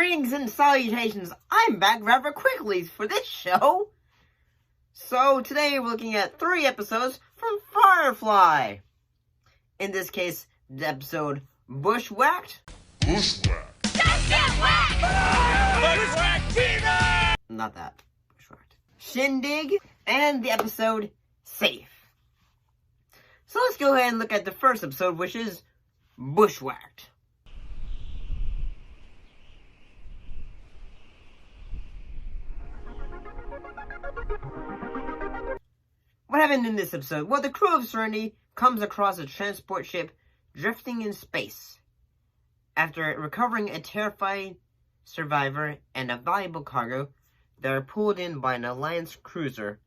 Greetings and salutations, I'm back rather quickly for this show. So today we're looking at 3 episodes from Firefly. In this case, the episode Bushwacked. Bushwacked. Just get whacked! Bushwacked fever! Not that. Bushwacked. Shindig. And the episode Safe. So let's go ahead and look at the first episode, which is Bushwacked. What happened in this episode? Well, the crew of Serenity comes across a transport ship drifting in space. After recovering a terrified survivor and a valuable cargo, they are pulled in by an Alliance cruiser.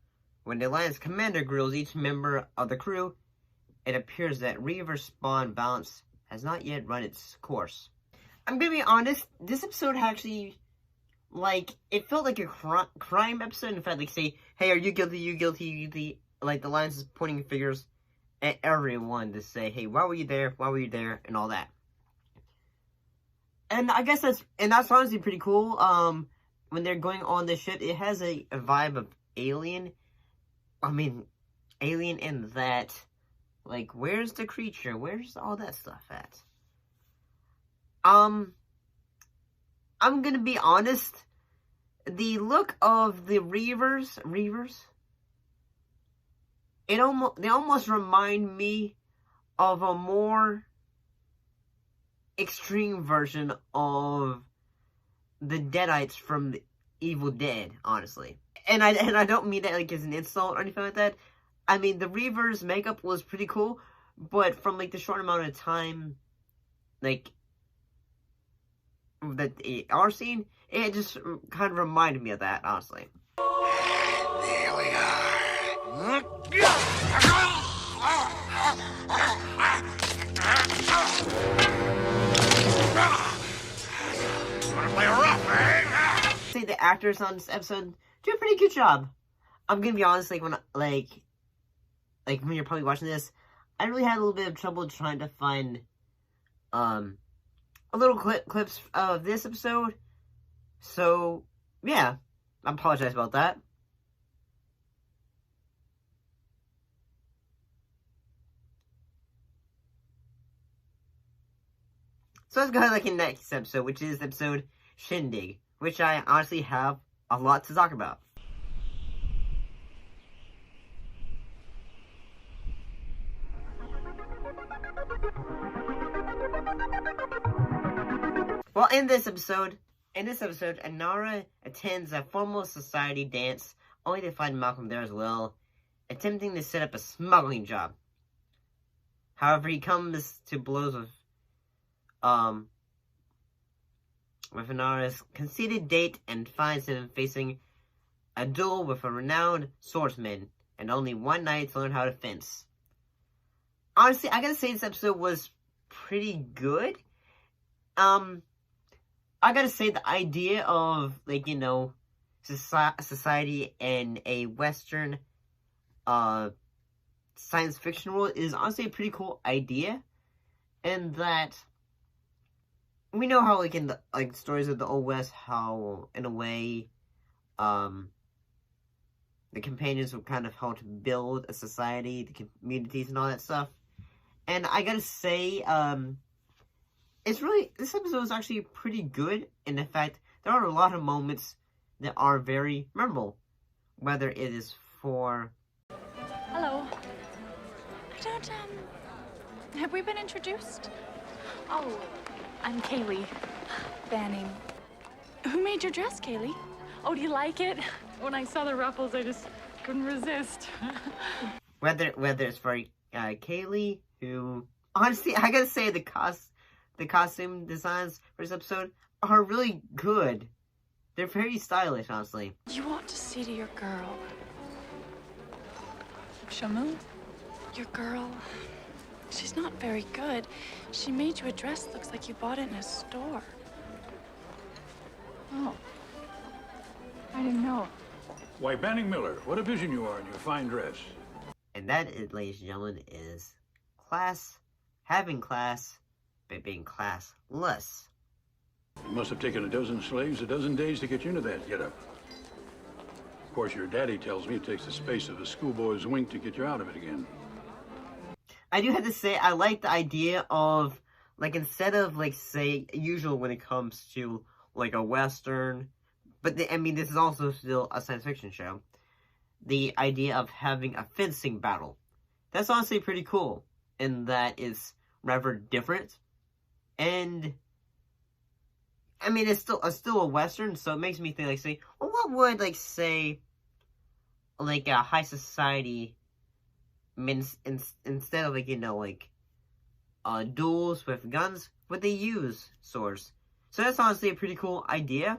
When the Alliance commander grills each member of the crew, it appears that Reaver's spawn balance has not yet run its course. I'm gonna be honest, this episode actually, it felt like a crime episode. In fact, say, hey, are you guilty, you guilty, you guilty? Like, the Alliance is pointing fingers at everyone to say, hey, why were you there, and all that. And I guess that's honestly pretty cool. When they're going on the ship, it has a vibe of Alien. Alien in that, where's the creature? Where's all that stuff at? I'm gonna be honest. The look of the Reavers, they almost remind me of a more extreme version of the Deadites from the Evil Dead, honestly. And I don't mean that as an insult or anything like that. I mean, the Reavers' makeup was pretty cool, but from the short amount of time that they are seen, it just kind of reminded me of that, honestly. Here we are. Wanna play rough, eh? I say the actors on this episode do a pretty good job. I'm gonna be honest, when you're probably watching this, I really had a little bit of trouble trying to find a little clips of this episode. So yeah, I apologize about that. So let's go ahead in the next episode, which is episode Shindig, which I honestly have a lot to talk about. Well, in this episode, Anara attends a formal society dance, only to find Malcolm there as well, attempting to set up a smuggling job. However, he comes to blows with Anara's conceited date and finds him facing a duel with a renowned swordsman, and only one night to learn how to fence. Honestly, I gotta say this episode was pretty good. I gotta say the idea of, society in a Western, science fiction world is honestly a pretty cool idea. And that, we know how, in the, stories of the Old West, how, in a way, the companions would kind of help to build a society, the communities and all that stuff. And I gotta say, this episode is actually pretty good, and in fact, there are a lot of moments that are very memorable. Whether it is for... Hello. Have we been introduced? Oh, I'm Kaylee. Banning. Who made your dress, Kaylee? Oh, do you like it? When I saw the ruffles, I just couldn't resist. whether it's for Kaylee, who... Honestly, I gotta say, the costume designs for this episode are really good. They're very stylish, honestly. You ought to see to your girl. Shamu? Your girl, she's not very good. She made you a dress that looks like you bought it in a store. Oh. I didn't know. Why, Banning Miller, what a vision you are in your fine dress. And that, ladies and gentlemen, is class, having class, but being classless. It must have taken a dozen slaves a dozen days to get you into that getup. Of course, your daddy tells me it takes the space of a schoolboy's wink to get you out of it again. I do have to say, I like the idea of, like, instead of, like, say, usual when it comes to, like, a Western, but, I mean, this is also still a science fiction show, the idea of having a fencing battle. That's honestly pretty cool, in that it's rather different, and, I mean, it's still a Western, so it makes me think, like, say, well, what would, like, say, like, a high society, instead of, like, you know, like, duels with guns, would they use swords? So that's honestly a pretty cool idea.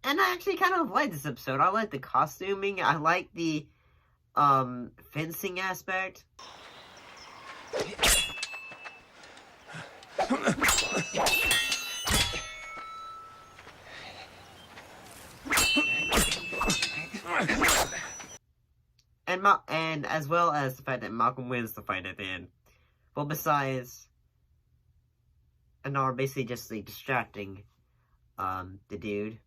And I actually kind of like this episode. I like the costuming. I like the, fencing aspect. And as well as the fact that Malcolm wins the fight at the end. Well, besides, Anar basically just, like, distracting, the dude.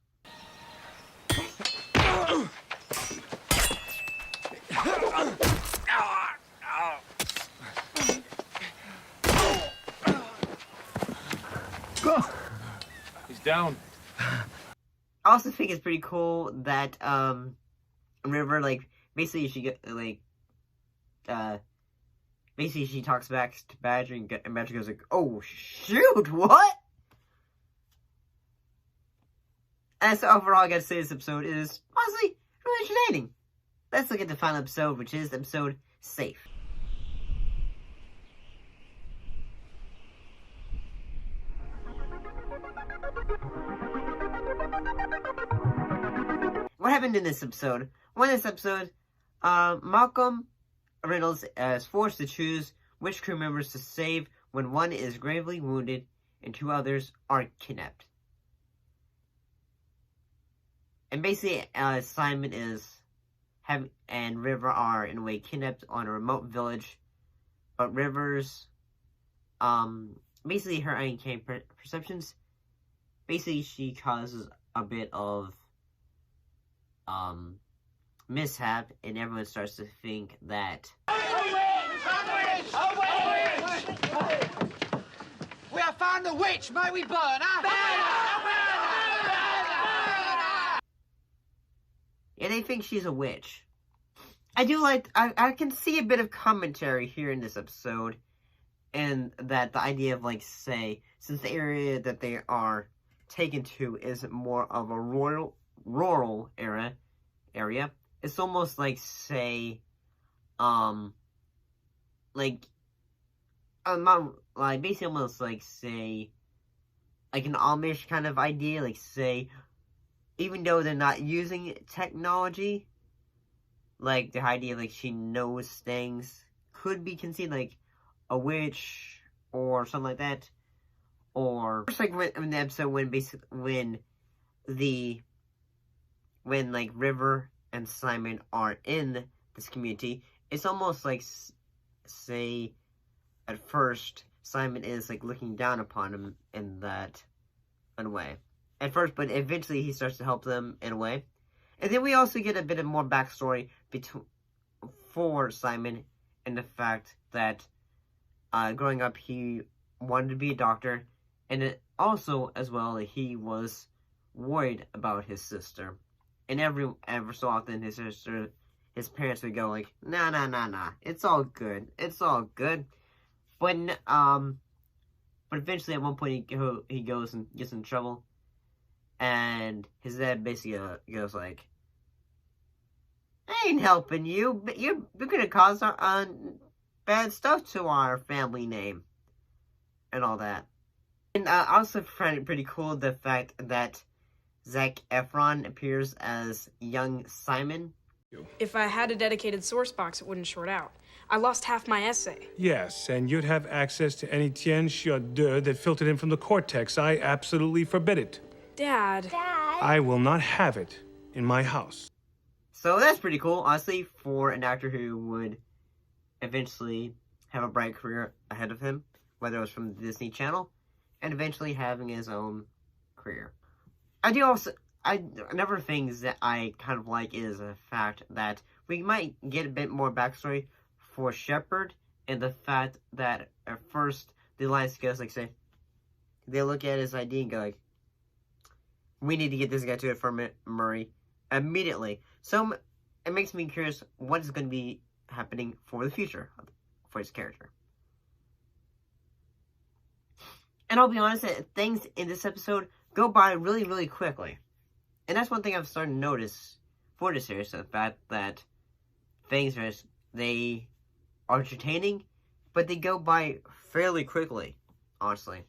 He's down. I also think it's pretty cool that, River, like, basically she, like, basically she talks back to Badger, and Badger goes like, oh, shoot, what? And so overall, I gotta say this episode is, honestly, really entertaining. Let's look at the final episode, which is episode Safe. What happened in this episode? Well, in this episode, Malcolm Reynolds is forced to choose which crew members to save when one is gravely wounded and two others are kidnapped. And basically, Simon and River are, in a way, kidnapped on a remote village. But River's, basically her uncanny perceptions, basically she causes a bit of, mishap, and everyone starts to think that we have found the witch, may we burn her? yeah, they think she's a witch. I do like, I can see a bit of commentary here in this episode, and that the idea of, like, say, since the area that they are taken to is more of a rural area, it's almost like, say, like, basically almost like, say, like an Amish kind of idea, like, say, even though they're not using technology, like, the idea, like, she knows things, could be considered, like, a witch, or something like that, or, just like, in the episode when like, River and Simon are in this community, it's almost like, say, at first, Simon is, like, looking down upon him in a way. At first, but eventually he starts to help them in a way. And then we also get a bit of more backstory for Simon, and the fact that, growing up, he wanted to be a doctor, and also, as well, he was worried about his sister. And ever so often, his parents would go like, nah, it's all good. But eventually at one point he goes and gets in trouble. And his dad basically goes like, I ain't helping you, but you're gonna cause bad stuff to our family name. And all that. And I also find it pretty cool the fact that Zac Efron appears as young Simon. If I had a dedicated source box, it wouldn't short out. I lost half my essay. Yes, and you'd have access to any Tien Chiodeux that filtered in from the cortex. I absolutely forbid it. Dad. I will not have it in my house. So that's pretty cool, honestly, for an actor who would eventually have a bright career ahead of him, whether it was from the Disney Channel, and eventually having his own career. Another things that I kind of like is the fact that we might get a bit more backstory for Shepard, and the fact that at first the Alliance goes like, say, they look at his ID and go like, we need to get this guy to it for Murray immediately. So it makes me curious what is going to be happening for the future for his character. And I'll be honest, that things in this episode go by really, really quickly. And that's one thing I've started to notice for this series, the fact that things they are entertaining, but they go by fairly quickly, honestly.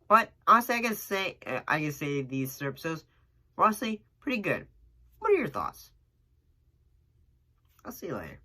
But honestly, I can say these episodes were honestly pretty good. What are your thoughts? I'll see you later.